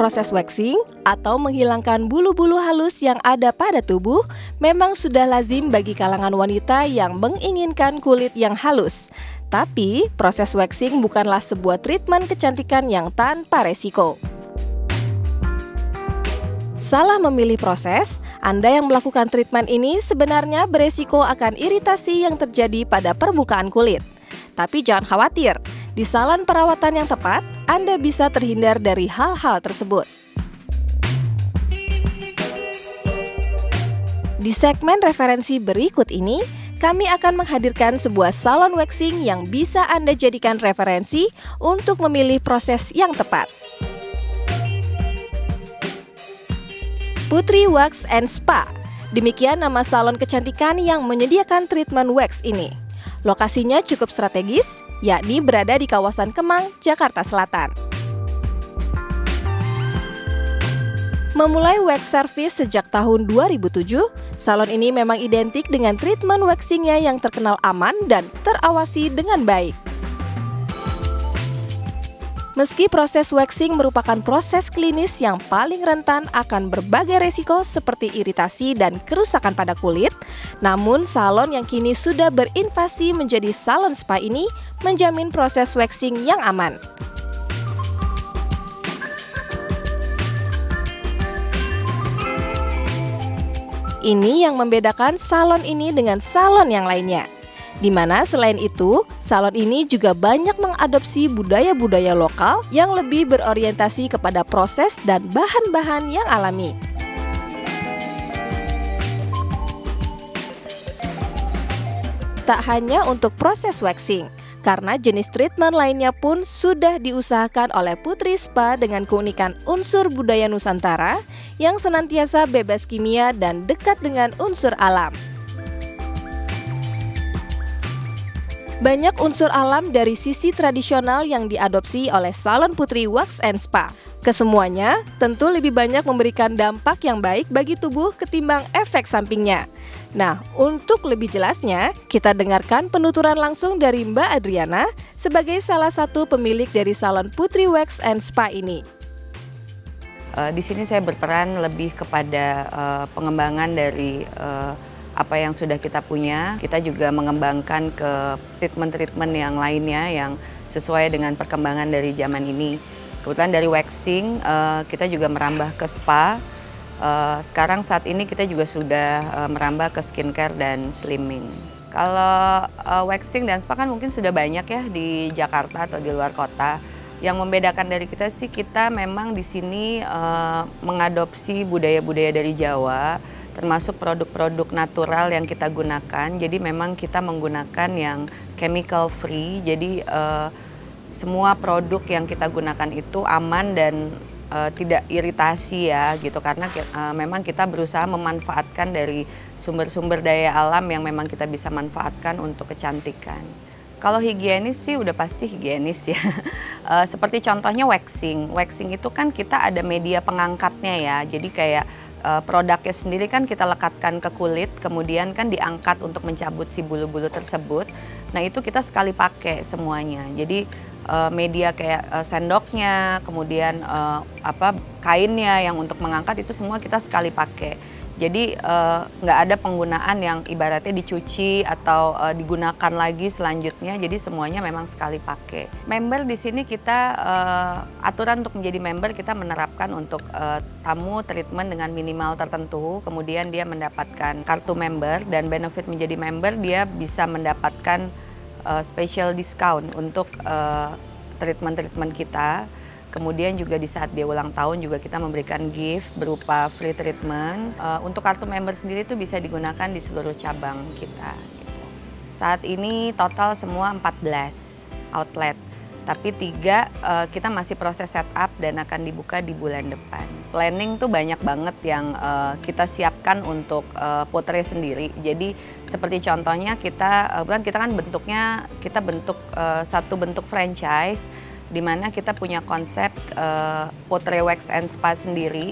Proses waxing atau menghilangkan bulu-bulu halus yang ada pada tubuh memang sudah lazim bagi kalangan wanita yang menginginkan kulit yang halus. Tapi, proses waxing bukanlah sebuah treatment kecantikan yang tanpa resiko. Salah memilih proses, Anda yang melakukan treatment ini sebenarnya beresiko akan iritasi yang terjadi pada permukaan kulit. Tapi jangan khawatir, di salon perawatan yang tepat, Anda bisa terhindar dari hal-hal tersebut. Di segmen referensi berikut ini, kami akan menghadirkan sebuah salon waxing yang bisa Anda jadikan referensi untuk memilih proses yang tepat. Putri Wax and Spa. Demikian nama salon kecantikan yang menyediakan treatment wax ini. Lokasinya cukup strategis, yakni berada di kawasan Kemang, Jakarta Selatan. Memulai wax service sejak tahun 2007, salon ini memang identik dengan treatment waxingnya yang terkenal aman dan terawasi dengan baik. Meski proses waxing merupakan proses klinis yang paling rentan akan berbagai resiko seperti iritasi dan kerusakan pada kulit, namun salon yang kini sudah berinvasi menjadi salon spa ini menjamin proses waxing yang aman. Ini yang membedakan salon ini dengan salon yang lainnya. Di mana selain itu, salon ini juga banyak mengadopsi budaya-budaya lokal yang lebih berorientasi kepada proses dan bahan-bahan yang alami. Tak hanya untuk proses waxing, karena jenis treatment lainnya pun sudah diusahakan oleh Putri Spa dengan keunikan unsur budaya Nusantara yang senantiasa bebas kimia dan dekat dengan unsur alam. Banyak unsur alam dari sisi tradisional yang diadopsi oleh salon Putri Wax and Spa. Kesemuanya tentu lebih banyak memberikan dampak yang baik bagi tubuh ketimbang efek sampingnya. Nah, untuk lebih jelasnya, kita dengarkan penuturan langsung dari Mbak Adriana sebagai salah satu pemilik dari salon Putri Wax and Spa ini. Di sini saya berperan lebih kepada pengembangan dari apa yang sudah kita punya. Kita juga mengembangkan ke treatment-treatment yang lainnya yang sesuai dengan perkembangan dari zaman ini. Kebetulan dari waxing, kita juga merambah ke spa. Sekarang saat ini kita juga sudah merambah ke skincare dan slimming. Kalau waxing dan spa kan mungkin sudah banyak ya di Jakarta atau di luar kota. Yang membedakan dari kita sih, kita memang di sini mengadopsi budaya-budaya dari Jawa, termasuk produk-produk natural yang kita gunakan. Jadi memang kita menggunakan yang chemical free. Jadi semua produk yang kita gunakan itu aman dan tidak iritasi ya gitu. Karena memang kita berusaha memanfaatkan dari sumber-sumber daya alam yang memang kita bisa manfaatkan untuk kecantikan. Kalau higienis sih udah pasti higienis ya. Seperti contohnya waxing. Waxing itu kan kita ada media pengangkatnya ya. Jadi kayak produknya sendiri kan kita lekatkan ke kulit, kemudian kan diangkat untuk mencabut si bulu-bulu tersebut. Nah itu kita sekali pakai semuanya. Jadi media kayak sendoknya, kemudian kainnya yang untuk mengangkat itu semua kita sekali pakai. Jadi nggak ada penggunaan yang ibaratnya dicuci atau digunakan lagi selanjutnya. Jadi semuanya memang sekali pakai. Member di sini kita aturan untuk menjadi member kita menerapkan untuk tamu treatment dengan minimal tertentu. Kemudian dia mendapatkan kartu member dan benefit menjadi member dia bisa mendapatkan special discount untuk treatment-treatment kita. Kemudian juga di saat dia ulang tahun juga kita memberikan gift berupa free treatment. Untuk kartu member sendiri itu bisa digunakan di seluruh cabang kita. Gitu. Saat ini total semua 14 outlet. Tapi 3 kita masih proses setup dan akan dibuka di bulan depan. Planning tuh banyak banget yang kita siapkan untuk Putri sendiri. Jadi seperti contohnya kita kan bentuknya kita satu bentuk franchise, di mana kita punya konsep Putri Wax and Spa sendiri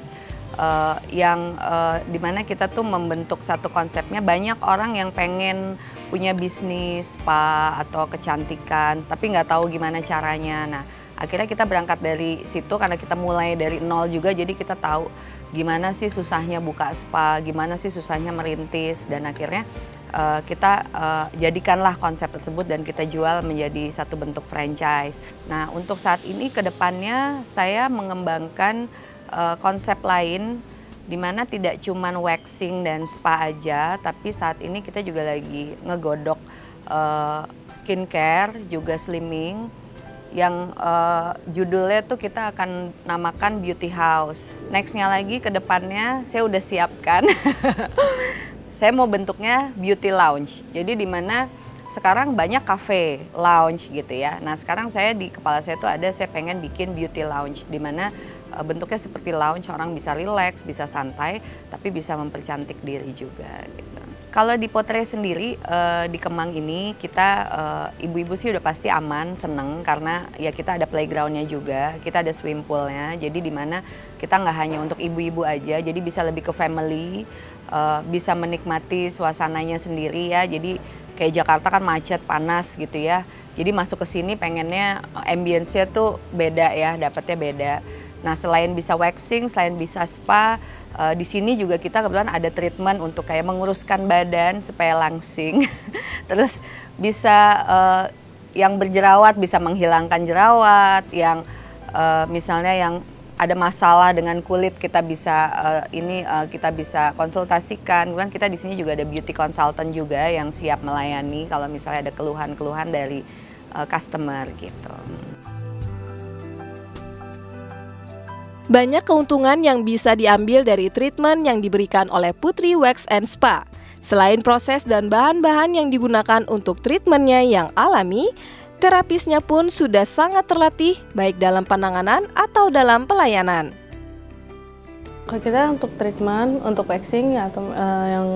yang di mana kita tuh membentuk satu konsepnya. Banyak orang yang pengen punya bisnis spa atau kecantikan tapi nggak tahu gimana caranya. Nah Akhirnya kita berangkat dari situ karena kita mulai dari nol juga, jadi kita tahu gimana sih susahnya buka spa, gimana sih susahnya merintis, dan akhirnya kita jadikanlah konsep tersebut dan kita jual menjadi satu bentuk franchise. Nah, untuk saat ini ke depannya saya mengembangkan konsep lain di mana tidak cuman waxing dan spa aja, tapi saat ini kita juga lagi ngegodok skincare juga slimming yang judulnya tuh kita akan namakan Beauty House. Nextnya lagi ke depannya saya udah siapkan. Saya mau bentuknya beauty lounge. Jadi di mana sekarang banyak cafe, lounge gitu ya. Nah sekarang saya di kepala saya tuh ada, saya pengen bikin beauty lounge di mana bentuknya seperti lounge, orang bisa relax, bisa santai, tapi bisa mempercantik diri juga gitu. Kalau di Potre sendiri, di Kemang ini kita ibu-ibu sih udah pasti aman, seneng karena ya kita ada playgroundnya juga, kita ada swimming poolnya. Jadi di mana kita nggak hanya untuk ibu-ibu aja, jadi bisa lebih ke family, bisa menikmati suasananya sendiri ya. Jadi kayak Jakarta kan macet, panas gitu ya. Jadi masuk ke sini pengennya ambience-nya tuh beda ya, dapetnya beda. Nah selain bisa waxing, selain bisa spa, di sini juga kita kebetulan ada treatment untuk kayak menguruskan badan supaya langsing. Terus bisa yang berjerawat bisa menghilangkan jerawat, yang misalnya yang ada masalah dengan kulit kita bisa kita bisa konsultasikan. Kemudian kita di sini juga ada beauty consultant juga yang siap melayani kalau misalnya ada keluhan-keluhan dari customer gitu. Banyak keuntungan yang bisa diambil dari treatment yang diberikan oleh Putri Wax and Spa. Selain proses dan bahan-bahan yang digunakan untuk treatmentnya yang alami, terapisnya pun sudah sangat terlatih baik dalam penanganan atau dalam pelayanan. Kalau kita untuk treatment, untuk waxing atau yang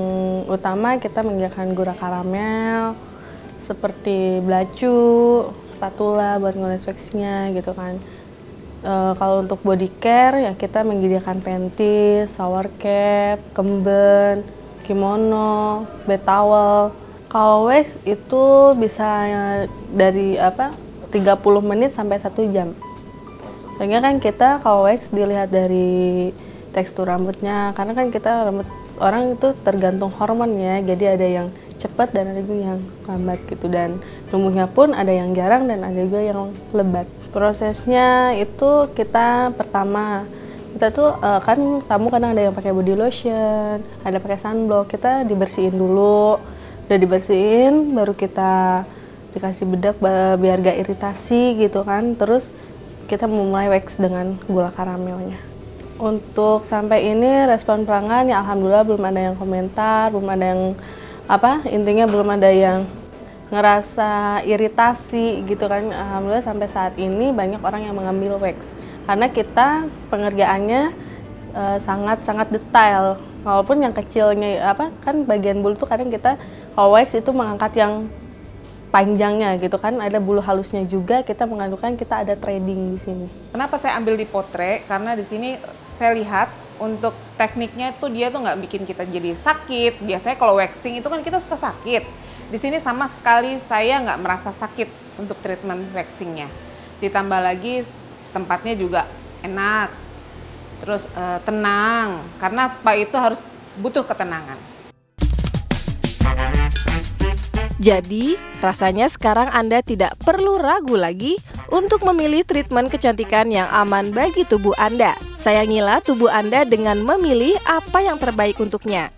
utama kita menggunakan gula karamel, seperti belacu, spatula buat ngoles waxnya gitu kan. Kalau untuk body care ya kita menyediakan panty, shower cap, kemben, kimono, bed towel. Kalau wax itu bisa dari 30 menit sampai 1 jam. Soalnya kan kita kalau wax dilihat dari tekstur rambutnya, karena kan kita rambut orang itu tergantung hormon ya. Jadi ada yang cepat dan ada juga yang lambat gitu, dan tumbuhnya pun ada yang jarang dan ada juga yang lebat. Prosesnya itu kita pertama kita tuh kan tamu kadang ada yang pakai body lotion, ada pakai sunblock, kita dibersihin dulu. Udah dibersihin baru kita dikasih bedak biar gak iritasi gitu kan. Terus kita memulai wax dengan gula karamelnya. Untuk sampai ini respon pelanggan ya alhamdulillah belum ada yang komentar, belum ada yang intinya belum ada yang ngerasa iritasi gitu kan. Alhamdulillah sampai saat ini banyak orang yang mengambil wax karena kita pengerjaannya sangat detail. Walaupun yang kecilnya kan bagian bulu tuh kadang kita kalau wax itu mengangkat yang panjangnya gitu kan, ada bulu halusnya juga kita mengadukan, kita ada threading di sini. Kenapa saya ambil di Potre? Karena di sini saya lihat untuk tekniknya tuh dia tuh nggak bikin kita jadi sakit. Biasanya kalau waxing itu kan kita suka sakit. Di sini sama sekali saya nggak merasa sakit untuk treatment waxingnya. Ditambah lagi tempatnya juga enak, terus tenang. Karena spa itu harus butuh ketenangan. Jadi, rasanya sekarang Anda tidak perlu ragu lagi untuk memilih treatment kecantikan yang aman bagi tubuh Anda. Sayangilah tubuh Anda dengan memilih apa yang terbaik untuknya.